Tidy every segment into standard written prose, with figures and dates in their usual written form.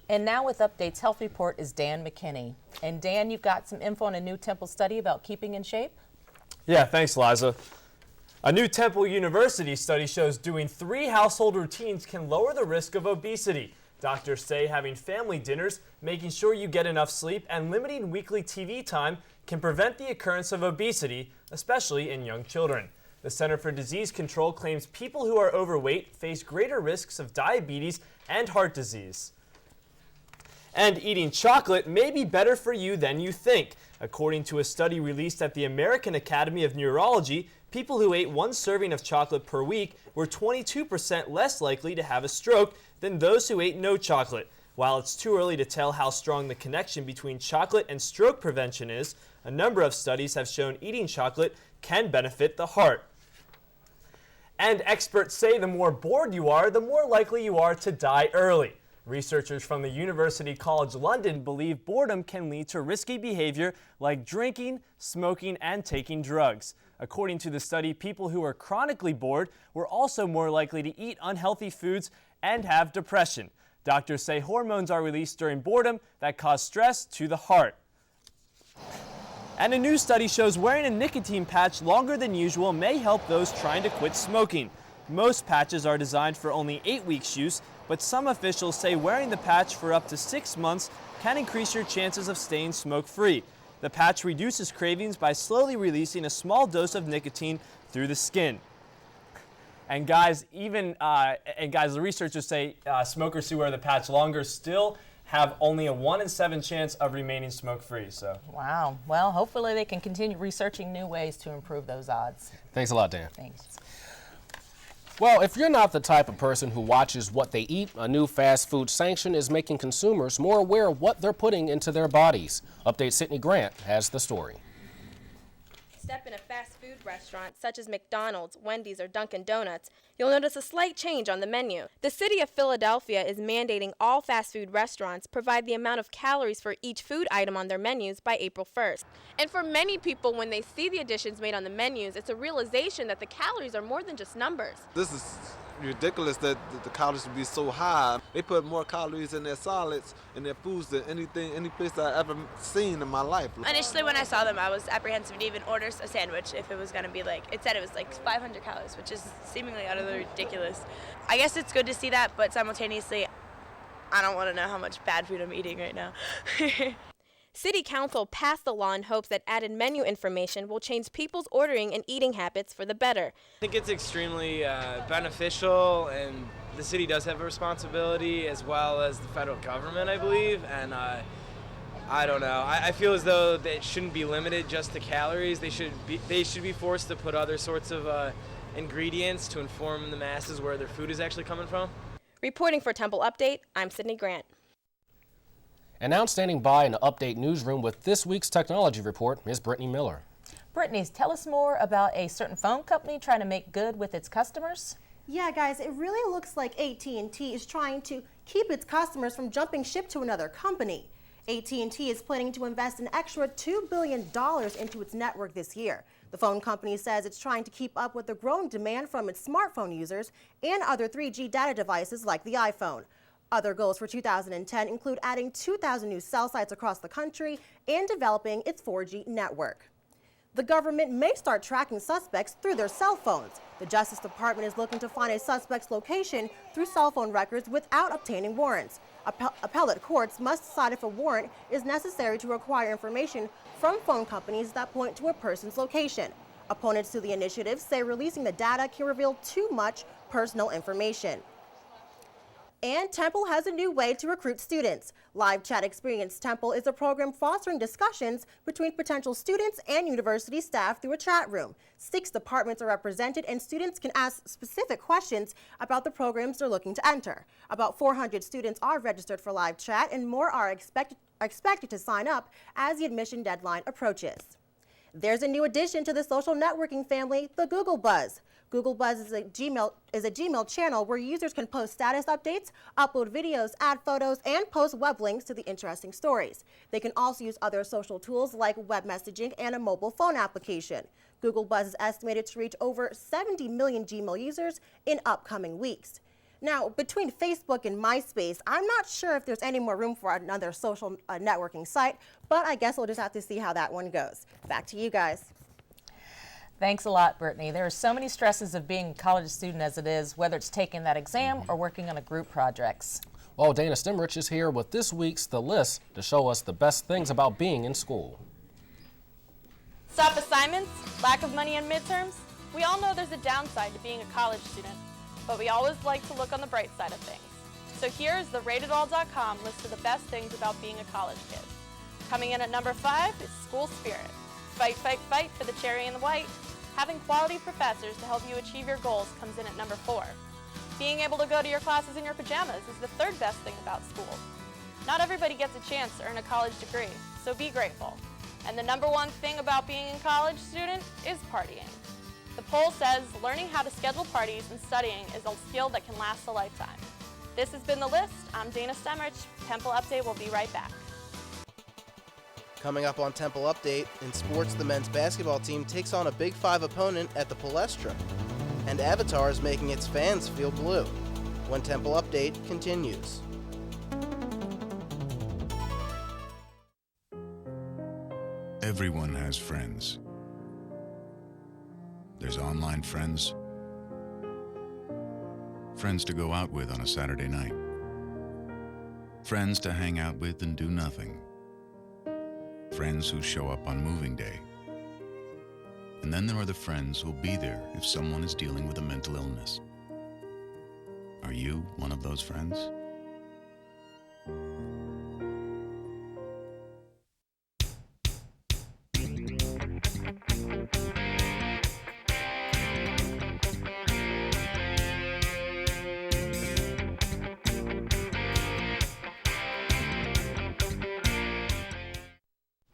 And now with Updates Health Report is Dan McKinney. And Dan, you've got some info on a new Temple study about keeping in shape? Yeah, thanks, Liza. A new Temple University study shows doing 3 household routines can lower the risk of obesity. Doctors say having family dinners, making sure you get enough sleep, and limiting weekly TV time can prevent the occurrence of obesity, especially in young children. The Center for Disease Control claims people who are overweight face greater risks of diabetes and heart disease. And eating chocolate may be better for you than you think. According to a study released at the American Academy of Neurology, people who ate 1 serving of chocolate per week were 22% less likely to have a stroke than those who ate no chocolate. While it's too early to tell how strong the connection between chocolate and stroke prevention is, a number of studies have shown eating chocolate can benefit the heart. And experts say the more bored you are, the more likely you are to die early. Researchers from the University College London believe boredom can lead to risky behavior like drinking, smoking, and taking drugs. According to the study, people who are chronically bored were also more likely to eat unhealthy foods and have depression. Doctors say hormones are released during boredom that cause stress to the heart. And a new study shows wearing a nicotine patch longer than usual may help those trying to quit smoking. Most patches are designed for only 8 weeks use, but some officials say wearing the patch for up to 6 months can increase your chances of staying smoke-free. The patch reduces cravings by slowly releasing a small dose of nicotine through the skin. And guys, the researchers say smokers who wear the patch longer still have only a 1 in 7 chance of remaining smoke-free. So. Wow. Well, hopefully they can continue researching new ways to improve those odds. Thanks a lot, Dan. Thanks. Well, if you're not the type of person who watches what they eat, a new fast food sanction is making consumers more aware of what they're putting into their bodies. Update Sydney Grant has the story. Step in a fast food restaurant such as McDonald's, Wendy's, or Dunkin' Donuts, you'll notice a slight change on the menu. The city of Philadelphia is mandating all fast food restaurants provide the amount of calories for each food item on their menus by April 1st. And for many people, when they see the additions made on the menus, it's a realization that the calories are more than just numbers. This is ridiculous that the calories would be so high. They put more calories in their salads and their foods than any place I ever seen in my life. Initially when I saw them, I was apprehensive to even order a sandwich if it was going to be it said it was 500 calories, which is seemingly utterly ridiculous. I guess it's good to see that, but simultaneously, I don't want to know how much bad food I'm eating right now. City Council passed the law in hopes that added menu information will change people's ordering and eating habits for the better. I think it's extremely beneficial, and the city does have a responsibility as well as the federal government, I believe, and I don't know. I feel as though it shouldn't be limited just to calories. They should be forced to put other sorts of ingredients to inform the masses where their food is actually coming from. Reporting for Temple Update, I'm Sydney Grant. And now standing by in the Update newsroom with this week's technology report is Brittany Miller. Brittany, tell us more about a certain phone company trying to make good with its customers. Yeah, guys, it really looks like AT&T is trying to keep its customers from jumping ship to another company. AT&T is planning to invest an extra $2 billion into its network this year. The phone company says it's trying to keep up with the growing demand from its smartphone users and other 3G data devices like the iPhone. Other goals for 2010 include adding 2,000 new cell sites across the country and developing its 4G network. The government may start tracking suspects through their cell phones. The Justice Department is looking to find a suspect's location through cell phone records without obtaining warrants. Appellate courts must decide if a warrant is necessary to acquire information from phone companies that point to a person's location. Opponents to the initiative say releasing the data can reveal too much personal information. And Temple has a new way to recruit students. Live Chat Experience Temple is a program fostering discussions between potential students and university staff through a chat room. 6 departments are represented, and students can ask specific questions about the programs they're looking to enter. About 400 students are registered for Live Chat, and more are expected to sign up as the admission deadline approaches. There's a new addition to the social networking family, the Google Buzz. Google Buzz is a Gmail channel where users can post status updates, upload videos, add photos, and post web links to the interesting stories. They can also use other social tools like web messaging and a mobile phone application. Google Buzz is estimated to reach over 70 million Gmail users in upcoming weeks. Now, between Facebook and MySpace, I'm not sure if there's any more room for another social networking site, but I guess we'll just have to see how that one goes. Back to you guys. Thanks a lot, Brittany. There are so many stresses of being a college student as it is, whether it's taking that exam or working on a group projects. Well, Dana Stemrich is here with this week's The List to show us the best things about being in school. Stop assignments, lack of money in midterms. We all know there's a downside to being a college student, but we always like to look on the bright side of things. So here is the RatedAll.com list of the best things about being a college kid. Coming in at number 5 is school spirit. Fight, fight, fight for the cherry and the white. Having quality professors to help you achieve your goals comes in at number 4. Being able to go to your classes in your pajamas is the third best thing about school. Not everybody gets a chance to earn a college degree, so be grateful. And the number 1 thing about being a college student is partying. The poll says learning how to schedule parties and studying is a skill that can last a lifetime. This has been The List. I'm Dana Stemrich. Temple Update will be right back. Coming up on Temple Update, in sports, the men's basketball team takes on a Big 5 opponent at the Palestra. And Avatar is making its fans feel blue. When Temple Update continues. Everyone has friends. There's online friends, friends to go out with on a Saturday night, friends to hang out with and do nothing, friends who show up on moving day. And then there are the friends who'll be there if someone is dealing with a mental illness. Are you one of those friends?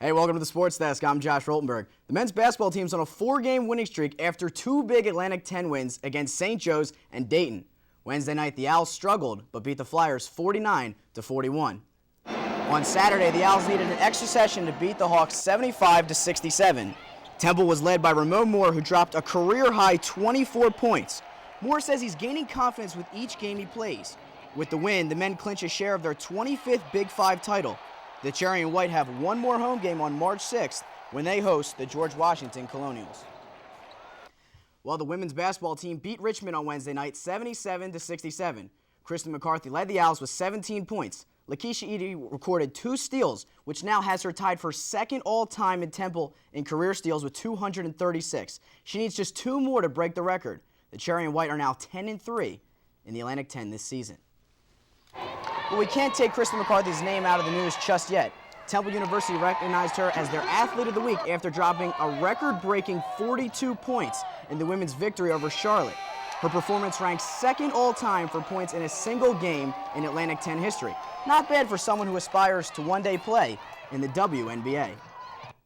Hey, welcome to the Sports Desk. I'm Josh Roltenberg. The men's basketball team's on a 4-game winning streak after 2 big Atlantic 10 wins against St. Joe's and Dayton. Wednesday night, the Owls struggled, but beat the Flyers 49-41. On Saturday, the Owls needed an extra session to beat the Hawks 75-67. Temple was led by Ramon Moore, who dropped a career-high 24 points. Moore says he's gaining confidence with each game he plays. With the win, the men clinch a share of their 25th Big 5 title. The Cherry and White have one more home game on March 6th when they host the George Washington Colonials. Well, the women's basketball team beat Richmond on Wednesday night 77-67. Kristen McCarthy led the Owls with 17 points. Lakeisha Eady recorded 2 steals, which now has her tied for second all-time in Temple in career steals with 236. She needs just 2 more to break the record. The Cherry and White are now 10-3 in the Atlantic 10 this season. But we can't take Kristen McCarthy's name out of the news just yet. Temple University recognized her as their Athlete of the Week after dropping a record-breaking 42 points in the women's victory over Charlotte. Her performance ranks second all-time for points in a single game in Atlantic 10 history. Not bad for someone who aspires to one day play in the WNBA.